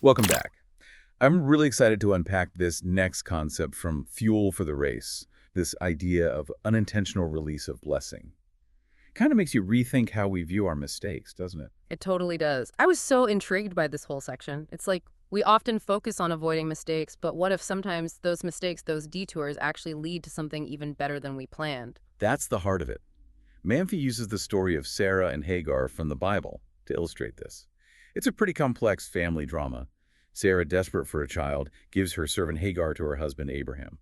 Welcome back. I'm really excited to unpack this next concept from Fuel for the Race, this idea of unintentional release of blessing. Kind of makes you rethink how we view our mistakes, doesn't it? It totally does. I was so intrigued by this whole section. It's like we often focus on avoiding mistakes, but what if sometimes those mistakes, those detours, actually lead to something even better than we planned? That's the heart of it. Manfi uses the story of Sarah and Hagar from the Bible to illustrate this. It's a pretty complex family drama. Sarah, desperate for a child, gives her servant Hagar to her husband Abraham.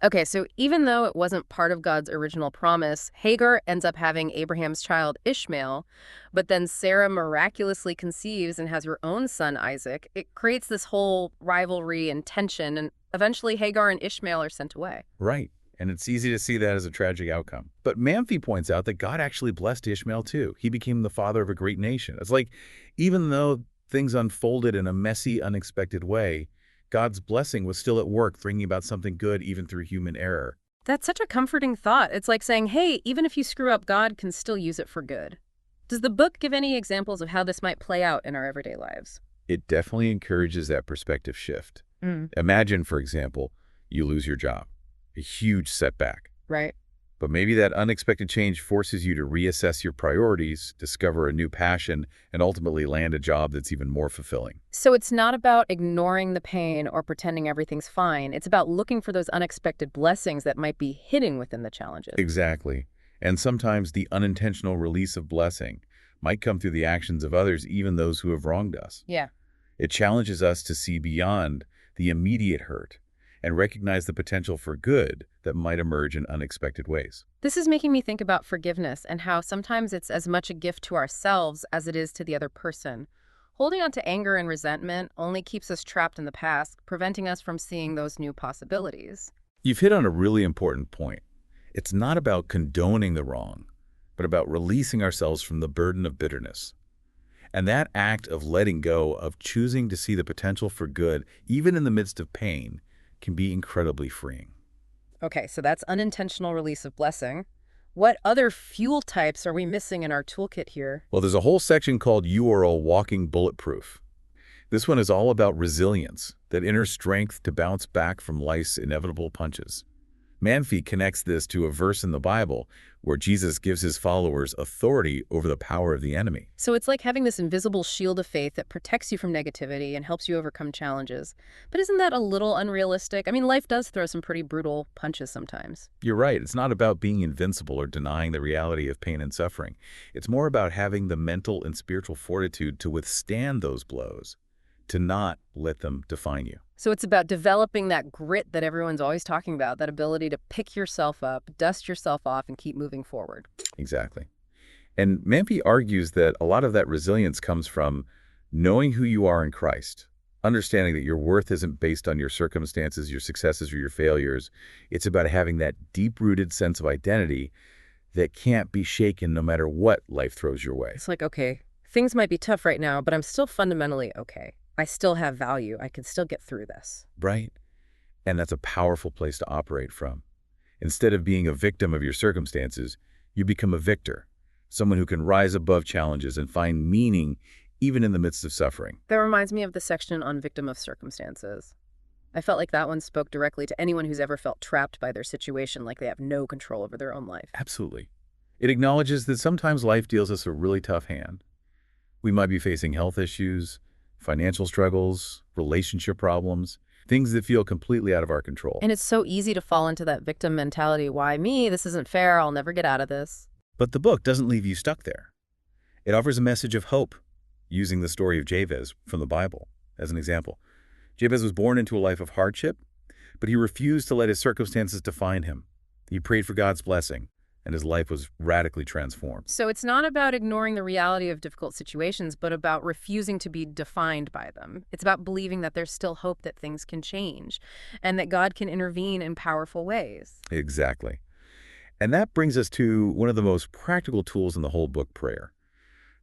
Okay, so even though it wasn't part of God's original promise, Hagar ends up having Abraham's child Ishmael, but then Sarah miraculously conceives and has her own son Isaac. It creates this whole rivalry and tension, and eventually Hagar and Ishmael are sent away. Right. And it's easy to see that as a tragic outcome. But Manfi points out that God actually blessed Ishmael too. He became the father of a great nation. It's like, even though things unfolded in a messy, unexpected way, God's blessing was still at work, bringing about something good even through human error. That's such a comforting thought. It's like saying, hey, even if you screw up, God can still use it for good. Does the book give any examples of how this might play out in our everyday lives? It definitely encourages that perspective shift. Mm. Imagine, for example, you lose your job, a huge setback. Right. But maybe that unexpected change forces you to reassess your priorities, discover a new passion, and ultimately land a job that's even more fulfilling. So it's not about ignoring the pain or pretending everything's fine. It's about looking for those unexpected blessings that might be hidden within the challenges. Exactly. And sometimes the unintentional release of blessing might come through the actions of others, even those who have wronged us. Yeah. It challenges us to see beyond the immediate hurt and recognize the potential for good that might emerge in unexpected ways. This is making me think about forgiveness and how sometimes it's as much a gift to ourselves as it is to the other person. Holding on to anger and resentment only keeps us trapped in the past, preventing us from seeing those new possibilities. You've hit on a really important point. It's not about condoning the wrong, but about releasing ourselves from the burden of bitterness. And that act of letting go, of choosing to see the potential for good, even in the midst of pain, can be incredibly freeing. Okay, so that's unintentional release of blessing. What other fuel types are we missing in our toolkit here? Well, there's a whole section called You Are a Walking Bulletproof. This one is all about resilience, that inner strength to bounce back from life's inevitable punches. Manfi connects this to a verse in the Bible where Jesus gives his followers authority over the power of the enemy. So it's like having this invisible shield of faith that protects you from negativity and helps you overcome challenges. But isn't that a little unrealistic? I mean, life does throw some pretty brutal punches sometimes. You're right, it's not about being invincible or denying the reality of pain and suffering. It's more about having the mental and spiritual fortitude to withstand those blows, to not let them define you. So it's about developing that grit that everyone's always talking about, that ability to pick yourself up, dust yourself off, and keep moving forward. Exactly. And Manfi argues that a lot of that resilience comes from knowing who you are in Christ, understanding that your worth isn't based on your circumstances, your successes, or your failures. It's about having that deep-rooted sense of identity that can't be shaken no matter what life throws your way. It's like, okay, things might be tough right now, but I'm still fundamentally okay. I still have value. I can still get through this. Right? And that's a powerful place to operate from. Instead of being a victim of your circumstances, you become a victor, someone who can rise above challenges and find meaning even in the midst of suffering. That reminds me of the section on victim of circumstances. I felt like that one spoke directly to anyone who's ever felt trapped by their situation, like they have no control over their own life. Absolutely. It acknowledges that sometimes life deals us a really tough hand. We might be facing health issues, financial struggles, relationship problems, things that feel completely out of our control. And it's so easy to fall into that victim mentality. Why me? This isn't fair. I'll never get out of this. But the book doesn't leave you stuck there. It offers a message of hope, using the story of Jabez from the Bible as an example. Jabez was born into a life of hardship, but he refused to let his circumstances define him. He prayed for God's blessing, and his life was radically transformed. So it's not about ignoring the reality of difficult situations, but about refusing to be defined by them. It's about believing that there's still hope that things can change and that God can intervene in powerful ways. Exactly. And that brings us to one of the most practical tools in the whole book, prayer.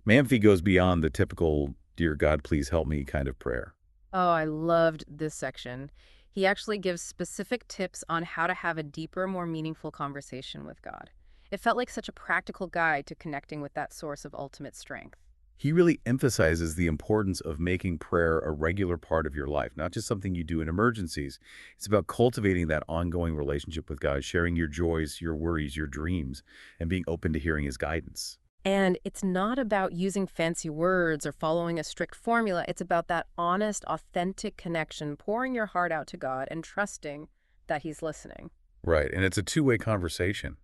Manfi goes beyond the typical, "Dear God, please help me" kind of prayer. Oh, I loved this section. He actually gives specific tips on how to have a deeper, more meaningful conversation with God. It felt like such a practical guide to connecting with that source of ultimate strength. He really emphasizes the importance of making prayer a regular part of your life, not just something you do in emergencies. It's about cultivating that ongoing relationship with God, sharing your joys, your worries, your dreams, and being open to hearing his guidance. And it's not about using fancy words or following a strict formula. It's about that honest, authentic connection, pouring your heart out to God and trusting that he's listening. Right, and it's a two-way conversation.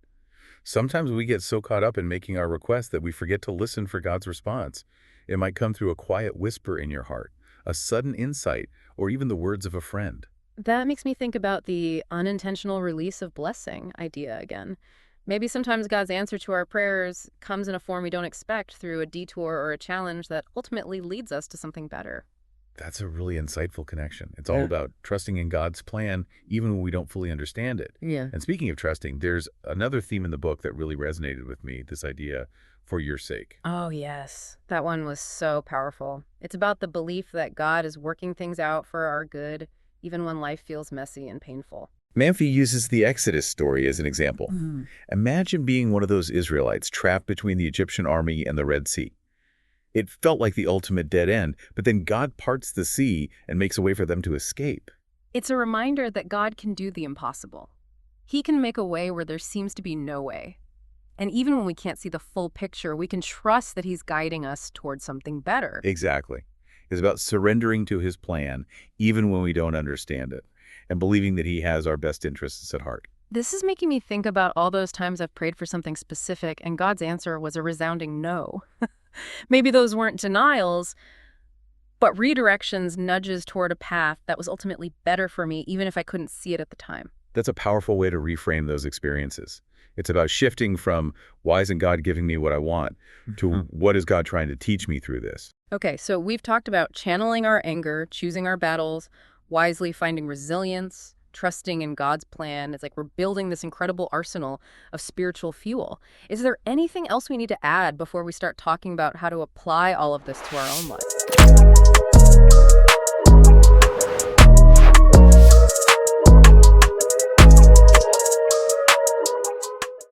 Sometimes we get so caught up in making our requests that we forget to listen for God's response. It might come through a quiet whisper in your heart, a sudden insight, or even the words of a friend. That makes me think about the unintentional release of blessing idea again. Maybe sometimes God's answer to our prayers comes in a form we don't expect through a detour or a challenge that ultimately leads us to something better. That's a really insightful connection. It's all Yeah. about trusting in God's plan, even when we don't fully understand it. Yeah. And speaking of trusting, there's another theme in the book that really resonated with me, this idea for your sake. Oh, yes. That one was so powerful. It's about the belief that God is working things out for our good, even when life feels messy and painful. Manfi uses the Exodus story as an example. Imagine being one of those Israelites trapped between the Egyptian army and the Red Sea. It felt like the ultimate dead end, but then God parts the sea and makes a way for them to escape. It's a reminder that God can do the impossible. He can make a way where there seems to be no way. And even when we can't see the full picture, we can trust that he's guiding us towards something better. Exactly. It's about surrendering to his plan, even when we don't understand it, and believing that he has our best interests at heart. This is making me think about all those times I've prayed for something specific and God's answer was a resounding no. Maybe those weren't denials, but redirections, nudges toward a path that was ultimately better for me, even if I couldn't see it at the time. That's a powerful way to reframe those experiences. It's about shifting from, why isn't God giving me what I want, to what is God trying to teach me through this? Okay, so we've talked about channeling our anger, choosing our battles, wisely finding resilience, trusting in God's plan. It's like we're building this incredible arsenal of spiritual fuel. Is there anything else we need to add before we start talking about how to apply all of this to our own lives?